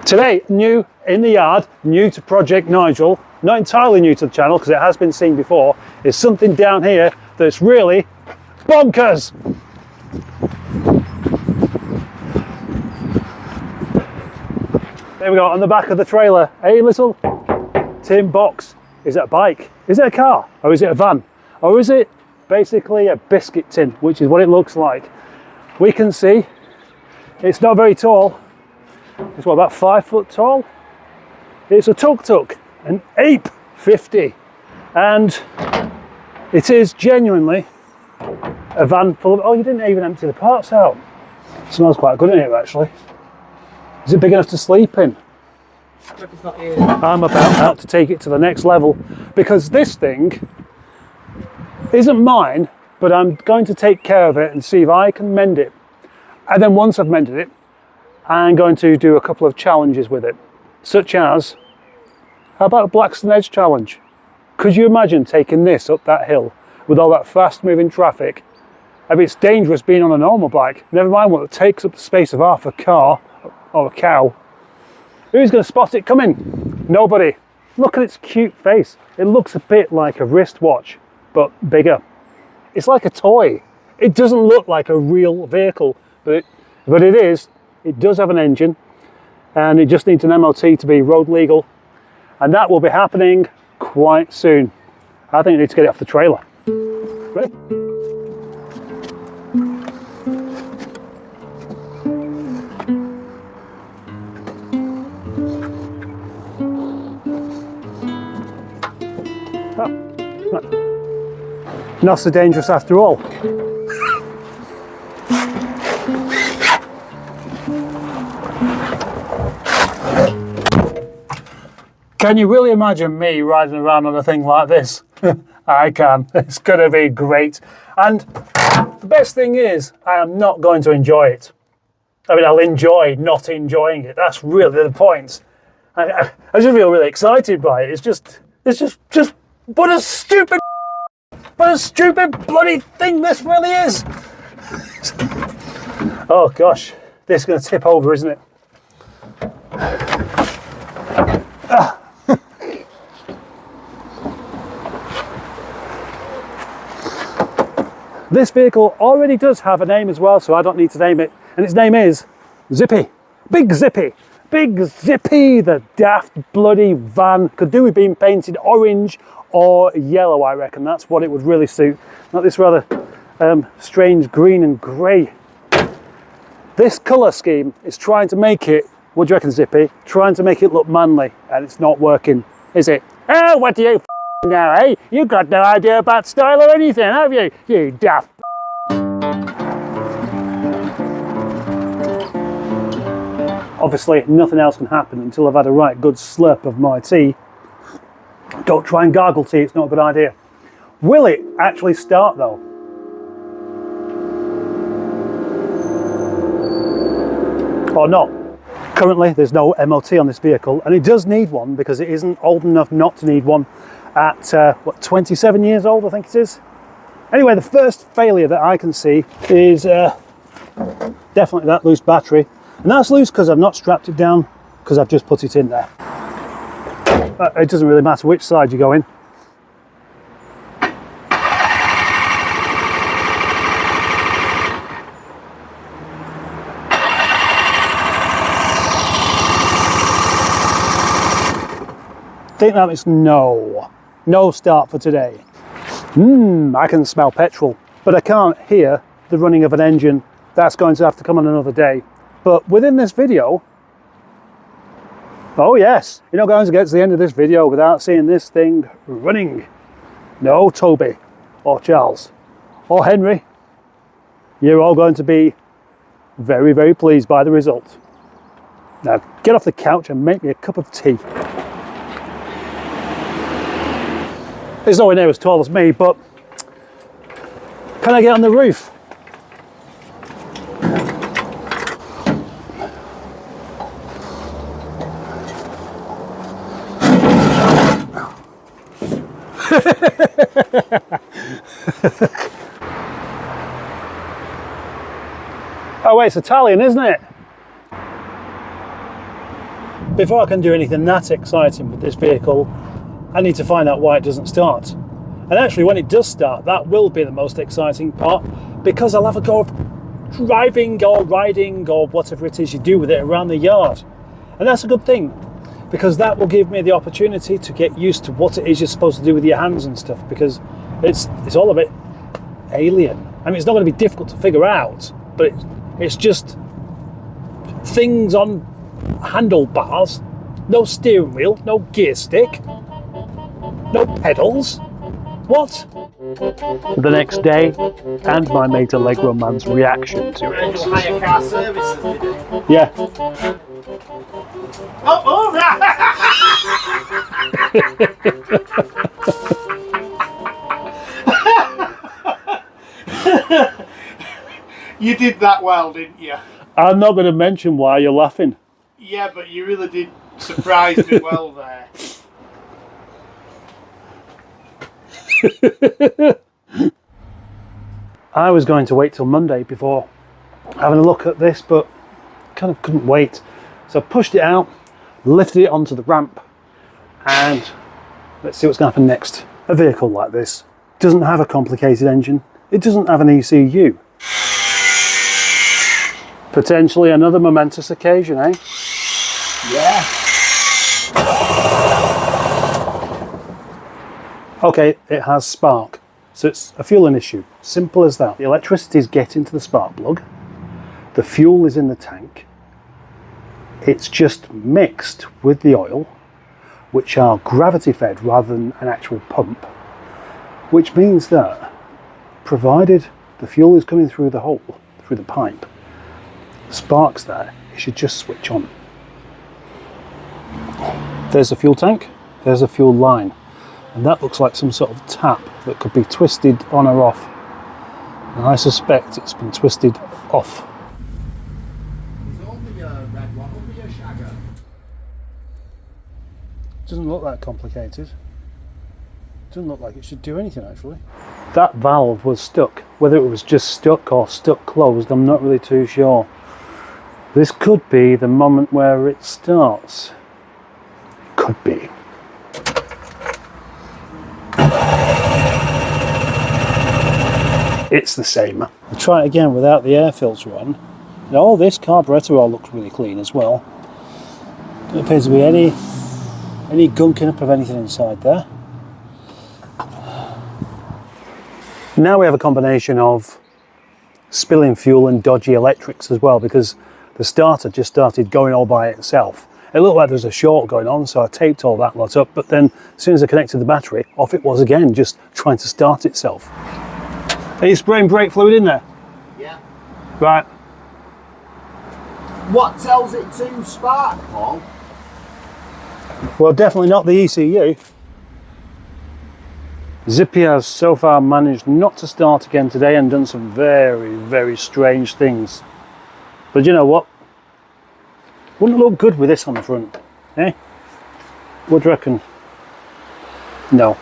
Today, new in the yard, new to Project Nigel, not entirely new to the channel because it has been seen before, is something down here that's really bonkers. There we go, on the back of the trailer, a little tin box. Is it a bike? Is it a car? Or is it a van? Or is it basically a biscuit tin, which is what it looks like? We can see it's not very tall. It's what, about 5 foot tall? It's a tuk-tuk, an Ape 50. And it is genuinely a van full of, oh, you didn't even empty the parts out. It smells quite good in here, actually. Is it big enough to sleep in? I'm about to take it to the next level because this thing isn't mine, but I'm going to take care of it and see if I can mend it. And then once I've mended it, I'm going to do a couple of challenges with it, such as, how about a Blackstone Edge challenge? Could you imagine taking this up that hill with all that fast moving traffic? I mean, it's dangerous being on a normal bike, never mind what it takes up the space of half a car or a cow. Who's going to spot it coming? Nobody. Look at its cute face. It looks a bit like a wristwatch, but bigger. It's like a toy. It doesn't look like a real vehicle, but it is. It does have an engine, and it just needs an MOT to be road legal, and that will be happening quite soon. I think I need to get it off the trailer. Ready? Oh, not so dangerous after all. Can you really imagine me riding around on a thing like this? I can. It's going to be great. And the best thing is, I am not going to enjoy it. I mean, I'll enjoy not enjoying it. That's really the point. I just feel really excited by it. It's just, what a stupid bloody thing this really is. Oh gosh, this is going to tip over, isn't it? This vehicle already does have a name as well, so I don't need to name it. And its name is Zippy. Big Zippy. Big Zippy, the daft bloody van. Could do with being painted orange or yellow, I reckon. That's what it would really suit. Not this rather strange green and grey. This colour scheme is trying to make it, what do you reckon, Zippy? Trying to make it look manly, and it's not working, is it? Oh, what do you know, eh? You've got no idea about style or anything, have you? You daft. Obviously, nothing else can happen until I've had a right good slurp of my tea. Don't try and gargle tea, it's not a good idea. Will it actually start though? Or not? Currently, there's no MOT on this vehicle, and it does need one because it isn't old enough not to need one at, what, 27 years old, I think it is. Anyway, the first failure that I can see is definitely that loose battery. And that's loose because I've not strapped it down, because I've just put it in there. It doesn't really matter which side you go in. I think that is no start for today. I can smell petrol, but I can't hear the running of an engine. That's going to have to come on another day. But within this video, oh yes, you're not going to get to the end of this video without seeing this thing running. No, Toby, or Charles, or Henry, you're all going to be very, very pleased by the result. Now get off the couch and make me a cup of tea. It's nowhere near as tall as me, but can I get on the roof? Oh wait, it's Italian, isn't it? before I can do anything that exciting with this vehicle, I need to find out why it doesn't start. And actually, when it does start, that will be the most exciting part, because I'll have a go of driving or riding or whatever it is you do with it around the yard. And that's a good thing, because that will give me the opportunity to get used to what it is you're supposed to do with your hands and stuff, because it's all a bit alien. I mean, it's not going to be difficult to figure out, but it's just things on handlebars, no steering wheel, no gear stick, no pedals. What? The next day, and my mate Allegro Man's reaction to it. Hire car services, did it? Yeah. Oh, right. You did that well, didn't you? I'm not going to mention why you're laughing. Yeah, but you really did surprise me well there. I was going to wait till Monday before having a look at this, but kind of couldn't wait. So I pushed it out, lifted it onto the ramp, and let's see what's going to happen next. A vehicle like this doesn't have a complicated engine. It doesn't have an ECU. Potentially another momentous occasion, eh? Yeah. Okay, it has spark, so it's a fueling issue. Simple as that. The electricity is getting to the spark plug. The fuel is in the tank. It's just mixed with the oil, which are gravity fed rather than an actual pump, which means that provided the fuel is coming through the hole, through the pipe, the spark's there, it should just switch on. There's the fuel tank, there's the fuel line, and that looks like some sort of tap that could be twisted on or off. And I suspect it's been twisted off. Doesn't look that complicated. Doesn't look like it should do anything actually. That valve was stuck. Whether it was just stuck or stuck closed, I'm not really too sure. This could be the moment where it starts. It could be. It's the same. I'll try it again without the air filter on. And all this carburetor all looks really clean as well. Doesn't appear to be any gunking up of anything inside there. Now we have a combination of spilling fuel and dodgy electrics as well, because the starter just started going all by itself. It looked like there was a short going on, so I taped all that lot up, but then as soon as I connected the battery, off it was again, just trying to start itself. Are you spraying brake fluid in there? Yeah. Right. What tells it to spark, Paul? Well, definitely not the ECU. Zippy has so far managed not to start again today and done some very, very strange things. But you know what? Wouldn't look good with this on the front, eh? What do you reckon? No.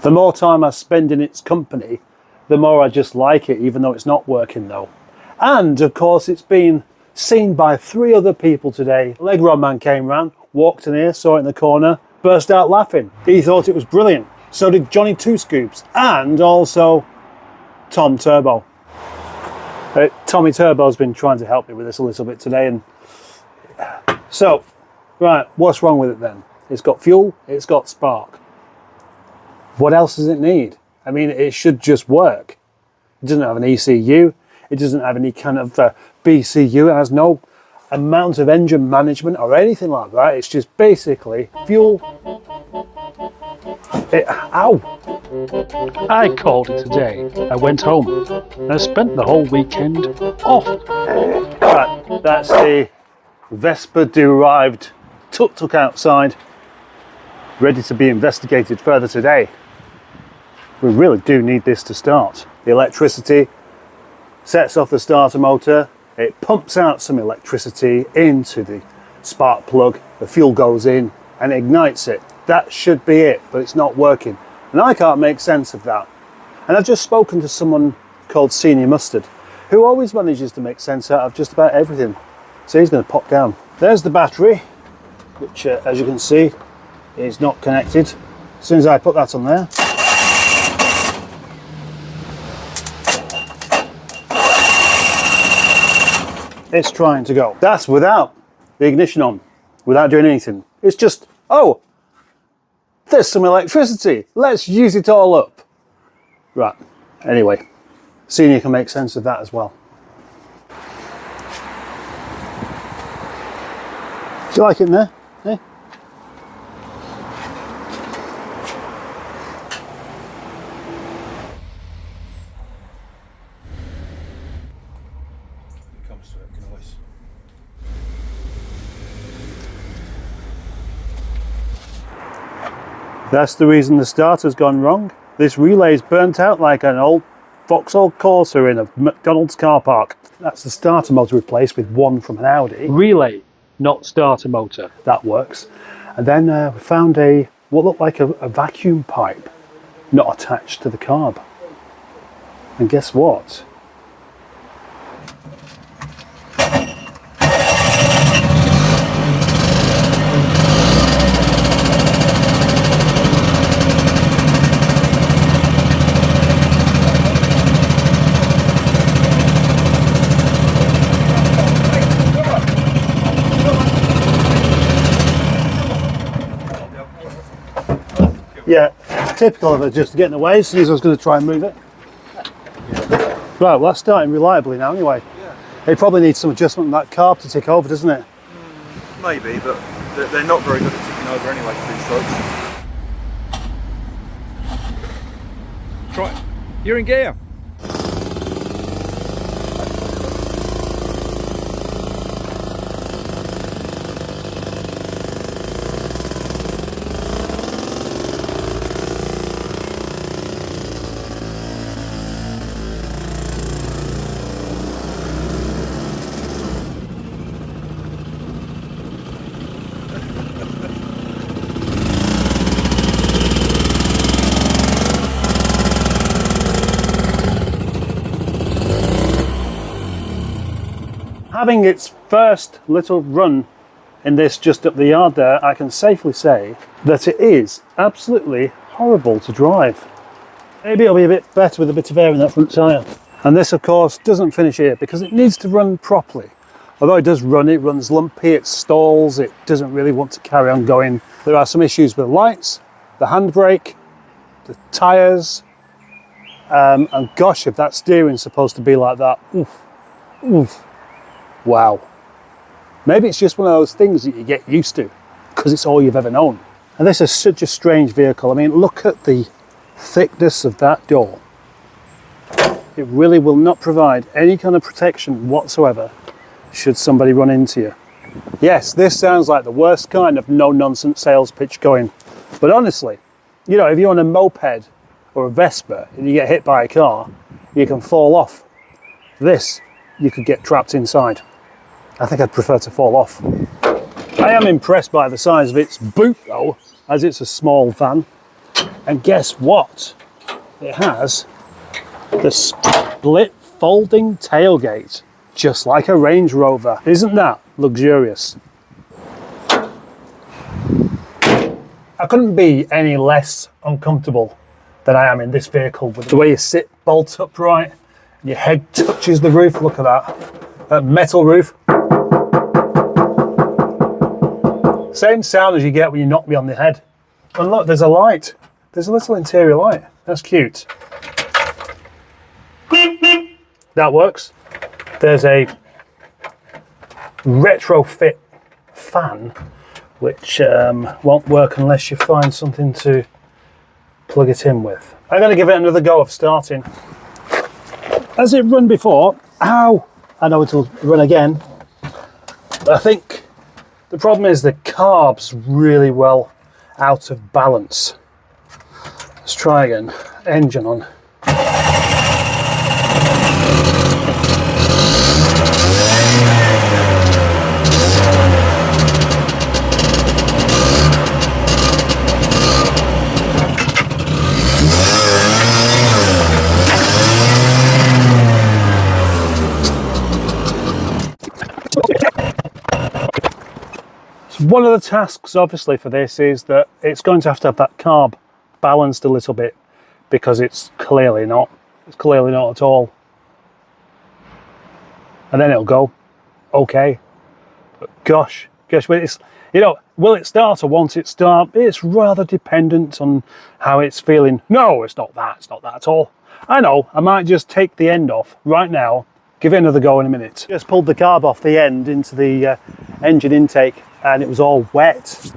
The more time I spend in its company, the more I just like it, even though it's not working though. And of course, it's been seen by 3 other people today. Allegro Man came round, walked in here, saw it in the corner, burst out laughing. He thought it was brilliant. So did Johnny Two Scoops and also Tom Turbo. Tommy Turbo's been trying to help me with this a little bit today. And so, right, what's wrong with it then? It's got fuel, it's got spark. What else does it need? I mean, it should just work. It doesn't have an ECU. It doesn't have any kind of BCU. It has no amount of engine management or anything like that. It's just basically fuel. Ow! I called it a day. I went home and I spent the whole weekend off. Right, that's the Vespa-derived tuk-tuk outside, ready to be investigated further today. We really do need this to start. The electricity sets off the starter motor, it pumps out some electricity into the spark plug, the fuel goes in and ignites it. That should be it, but it's not working. And I can't make sense of that. And I've just spoken to someone called Senior Mustard, who always manages to make sense out of just about everything. So he's going to pop down. There's the battery. which as you can see is not connected. As soon as I put that on there, it's trying to go. That's without the ignition on, without doing anything. It's just, oh, there's some electricity, let's use it all up. Right, anyway, seeing you can make sense of that as well. Do you like it in there? Eh? Comes to it, can always. That's the reason the starter's gone wrong. This relay's burnt out like an old Vauxhall Corsa in a McDonald's car park. That's the starter motor replaced with one from an Audi. Relay, not starter motor. That works. And then we found what looked like a vacuum pipe not attached to the carb. And guess what? Yeah, typical of it, just getting away as soon as I was going to try and move it. Right, well that's starting reliably now anyway. Yeah. It probably needs some adjustment on that carb to tick over, doesn't it? Maybe, but they're not very good at ticking over anyway, 2 strokes. Try. You're in gear. Having its first little run in this just up the yard there, I can safely say that it is absolutely horrible to drive. Maybe it'll be a bit better with a bit of air in that front tyre. And this of course doesn't finish here because it needs to run properly. Although it does run, it runs lumpy, it stalls, it doesn't really want to carry on going. There are some issues with the lights, the handbrake, the tyres, and gosh, if that steering's supposed to be like that, oof, oof. Wow. Maybe it's just one of those things that you get used to because it's all you've ever known. And this is such a strange vehicle. I mean, look at the thickness of that door. It really will not provide any kind of protection whatsoever should somebody run into you. Yes, this sounds like the worst kind of no-nonsense sales pitch going. But honestly, you know, if you're on a moped or a Vespa and you get hit by a car, you can fall off. This, you could get trapped inside. I think I'd prefer to fall off. I am impressed by the size of its boot though, as it's a small van. And guess what? It has the split folding tailgate, just like a Range Rover. Isn't that luxurious? I couldn't be any less uncomfortable than I am in this vehicle with the way you sit bolt upright, your head touches the roof. Look at that metal roof. Same sound as you get when you knock me on the head. And look, there's a light. There's a little interior light. That's cute. That works. There's a retrofit fan, which won't work unless you find something to plug it in with. I'm going to give it another go of starting. Has it run before? Ow! I know it'll run again. But I think the problem is the carb's really well out of balance. Let's try again. Engine on. One of the tasks obviously for this is that it's going to have that carb balanced a little bit, because it's clearly not at all. And then it'll go okay. But gosh, when it's, you know, will it start or won't it start? It's rather dependent on how it's feeling. No, it's not that at all. I know, I might just take the end off right now, give it another go in a minute. Just pulled the carb off the end into the engine intake, and it was all wet.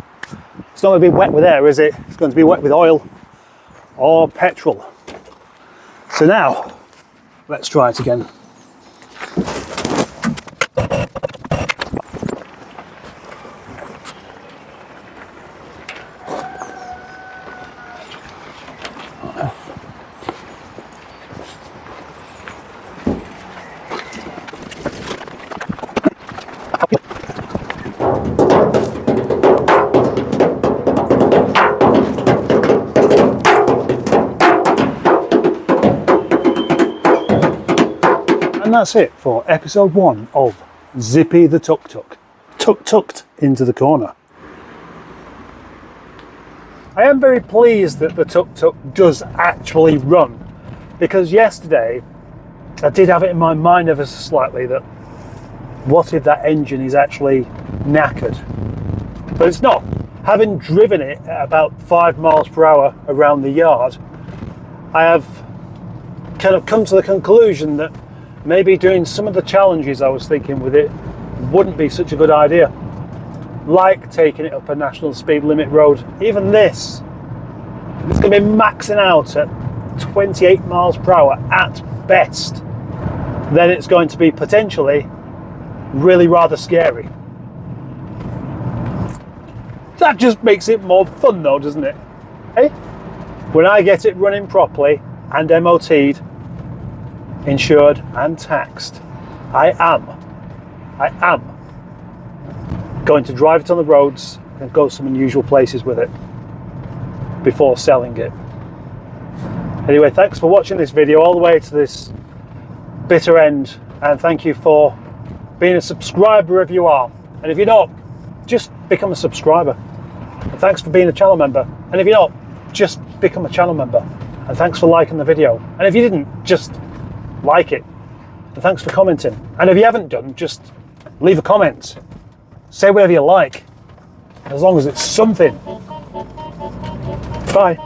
It's not going to be wet with air, is it? It's going to be wet with oil or petrol. So now, let's try it again. And that's it for episode 1 of Zippy the Tuk-tuk. Tuk-tuked into the corner. I am very pleased that the tuk-tuk does actually run, because yesterday I did have it in my mind ever so slightly that what if that engine is actually knackered? But it's not. Having driven it at about 5 miles per hour around the yard, I have kind of come to the conclusion that maybe doing some of the challenges I was thinking with it wouldn't be such a good idea. Like taking it up a national speed limit road. Even this, it's going to be maxing out at 28 miles per hour at best. Then it's going to be potentially really rather scary. That just makes it more fun though, doesn't it? Hey? When I get it running properly and MOT'd, insured and taxed, I am going to drive it on the roads and go some unusual places with it before selling it. Anyway, thanks for watching this video all the way to this bitter end, and thank you for being a subscriber if you are, and if you're not, just become a subscriber. And thanks for being a channel member, and if you're not, just become a channel member. And thanks for liking the video, and if you didn't, just like it. And thanks for commenting, and if you haven't done, just leave a comment, say whatever you like, as long as it's something. Bye.